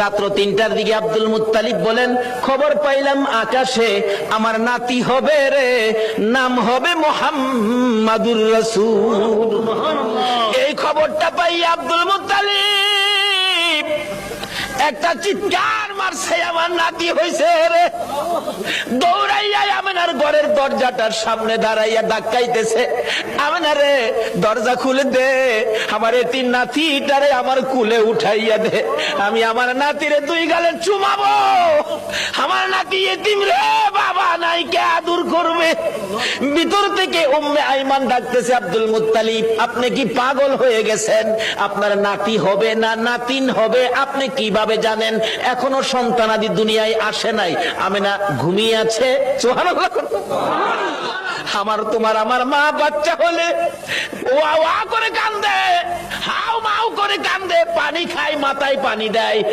রাত্র 3টার দিকে Abdul Muttalib বলেন, খবর পাইলাম আকাশে আমার নাতি হবে রে, নাম হবে মুহাম্মাদুর রাসূল। এই খবরটা পাই আব্দুল মুত্তালিব একটা চিৎকার মারছে, আমার নাতি হইছে রে। দৌড়াইয়া আমেনার ঘরের দরজাটার সামনে দাঁড়াইয়া ধাক্কাইতেছে, আমেনা রে দরজা খুলে দে, আমার এতিম নাতিটারে আমার কুলে উঠাইয়া দে, আমি আমার নাতিরে 2 গালে চুমাবো। আমার নাতি এতিম রে, বাবা নাই, কে আদর করবে? ভিতর থেকে উম্মে আইমান ডাকতেছে, আব্দুল মুত্তালিব আপনি কি পাগল হয়ে গেছেন? আপনার নাতি হবে না নাতিন হবে আপনি কিভাবে জানেন? এখনো সন্তানাদি দুনিয়ায় আসে নাই, আমেনা ঘুমিয়ে আছে। সুবহানাল্লাহ। আমার তোমার আমার মা বাচ্চা হলে ওয়া ওয়া করে কান্দে, হাউ মাউ করে কান্দে, পানি খায়, মাথায় পানি দেয়।